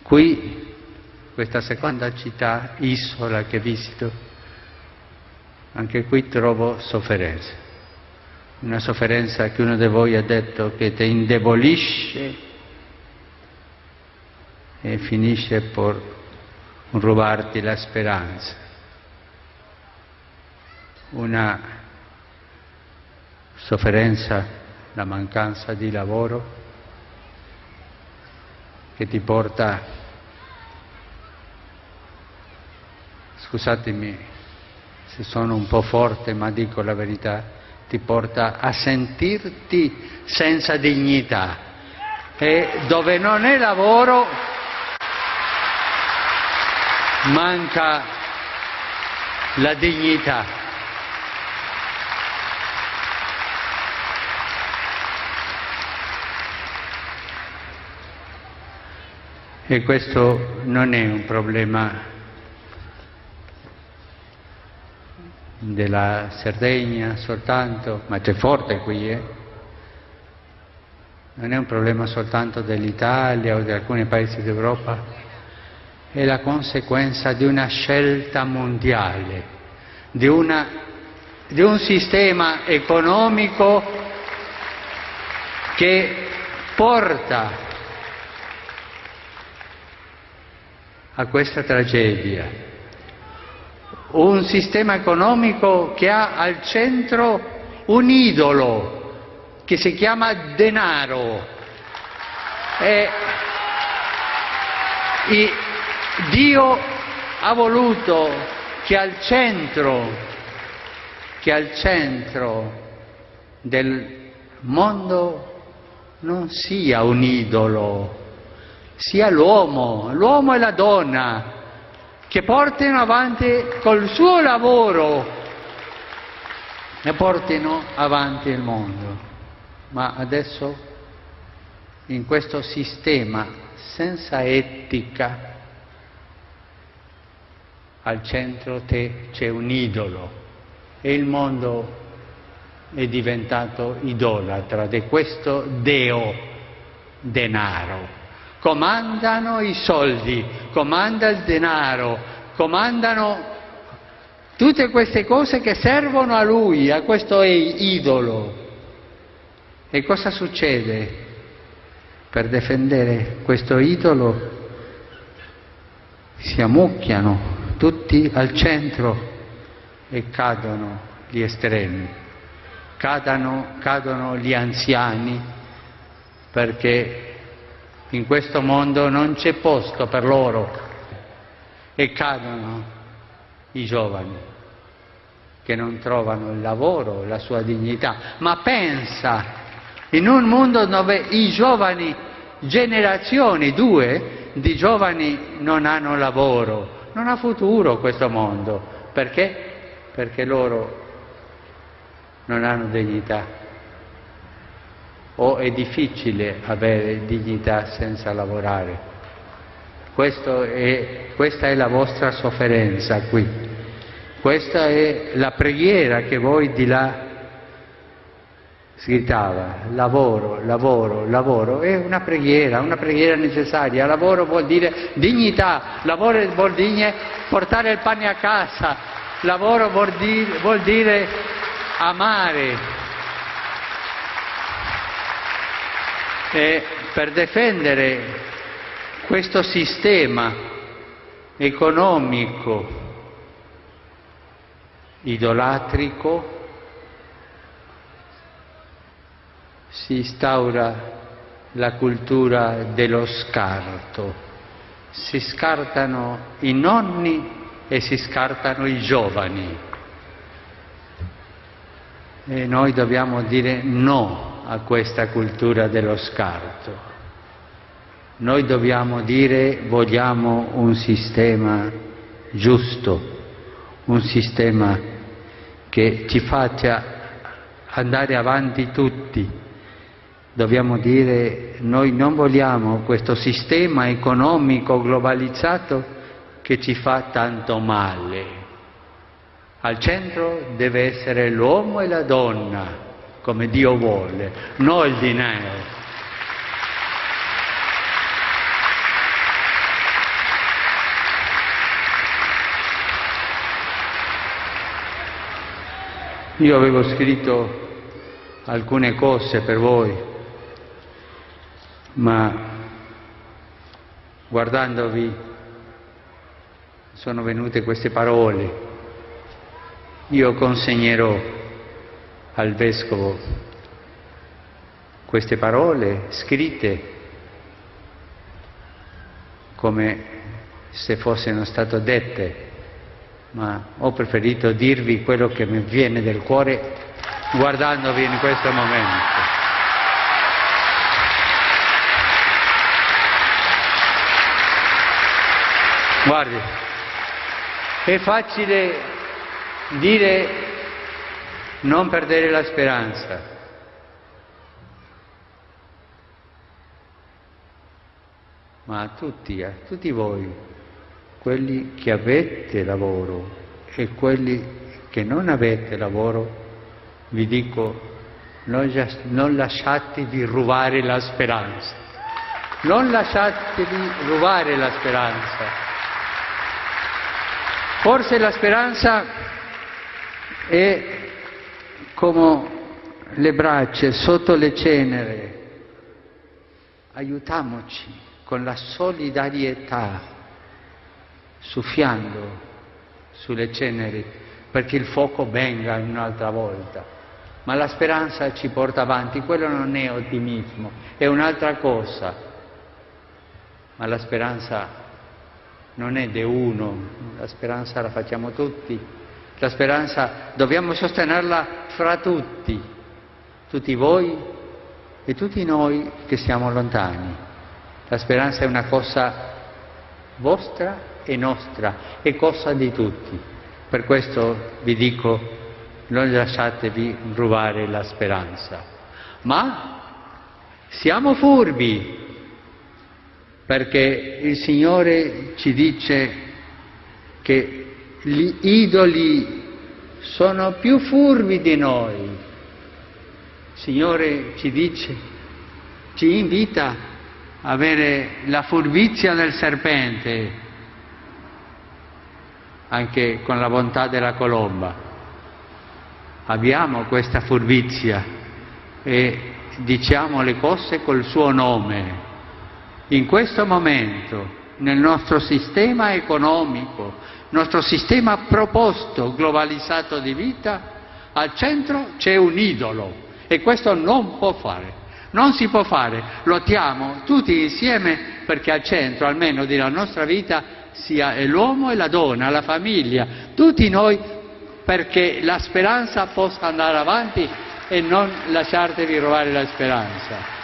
Qui, questa seconda città, Isola, che visito, anche qui trovo sofferenza. Una sofferenza che uno di voi ha detto che ti indebolisce e finisce per rubarti la speranza. Una sofferenza, la mancanza di lavoro, che ti porta, scusatemi se sono un po' forte ma dico la verità, ti porta a sentirti senza dignità, e dove non è lavoro manca la dignità. E questo non è un problema della Sardegna soltanto, ma c'è forte qui, non è un problema soltanto dell'Italia o di alcuni paesi d'Europa, è la conseguenza di una scelta mondiale, di un sistema economico che porta a questa tragedia, un sistema economico che ha al centro un idolo che si chiama denaro. Dio ha voluto che al centro del mondo non sia un idolo, sia l'uomo e la donna, che portino avanti col suo lavoro e portino avanti il mondo. Ma adesso, in questo sistema senza etica, al centro c'è un idolo e il mondo è diventato idolatra di questo deo denaro. Comandano i soldi, comanda il denaro, comandano tutte queste cose che servono a lui, a questo idolo. E cosa succede? Per difendere questo idolo si ammucchiano tutti al centro e cadono gli estremi, cadono gli anziani, perché in questo mondo non c'è posto per loro, e cadono i giovani che non trovano il lavoro, la sua dignità. Ma pensa, in un mondo dove i giovani, generazioni, 2 di giovani non hanno lavoro, non ha futuro questo mondo. Perché? Perché loro non hanno dignità. O è difficile avere dignità senza lavorare. Questa è la vostra sofferenza qui. Questa è la preghiera che voi di là sgridava. Lavoro, lavoro, lavoro. È una preghiera necessaria. Lavoro vuol dire dignità, lavoro vuol dire portare il pane a casa, lavoro vuol dire amare. E per difendere questo sistema economico idolatrico si instaura la cultura dello scarto. Si scartano i nonni e si scartano i giovani. E noi dobbiamo dire no a questa cultura dello scarto. Noi dobbiamo dire vogliamo un sistema giusto, un sistema che ci faccia andare avanti tutti. Dobbiamo dire noi non vogliamo questo sistema economico globalizzato che ci fa tanto male. Al centro deve essere l'uomo e la donna, come Dio vuole, non il denaro. Io avevo scritto alcune cose per voi, ma guardandovi sono venute queste parole. Io consegnerò al Vescovo queste parole scritte come se fossero state dette, ma ho preferito dirvi quello che mi viene del cuore guardandovi in questo momento. Guardi, è facile dire non perdere la speranza. Ma a tutti voi, quelli che avete lavoro e quelli che non avete lavoro, vi dico, non lasciatevi rubare la speranza. Non lasciatevi rubare la speranza. Forse la speranza è come le braccia sotto le ceneri. Aiutiamoci con la solidarietà, soffiando sulle ceneri, perché il fuoco venga un'altra volta. Ma la speranza ci porta avanti, quello non è ottimismo, è un'altra cosa. Ma la speranza non è di uno, la speranza la facciamo tutti. La speranza dobbiamo sostenerla fra tutti voi e tutti noi che siamo lontani. La speranza è una cosa vostra e nostra, è cosa di tutti. Per questo vi dico, non lasciatevi rubare la speranza. Ma siamo furbi, perché il Signore ci dice che gli idoli sono più furbi di noi. Il Signore ci dice, ci invita a avere la furbizia del serpente, anche con la bontà della colomba. Abbiamo questa furbizia e diciamo le cose col suo nome. In questo momento, nel nostro sistema economico, nostro sistema proposto, globalizzato di vita, al centro c'è un idolo e questo non può fare. Non si può fare, lottiamo tutti insieme perché al centro, almeno della nostra vita, sia l'uomo e la donna, la famiglia, tutti noi, perché la speranza possa andare avanti e non lasciatevi rubare la speranza.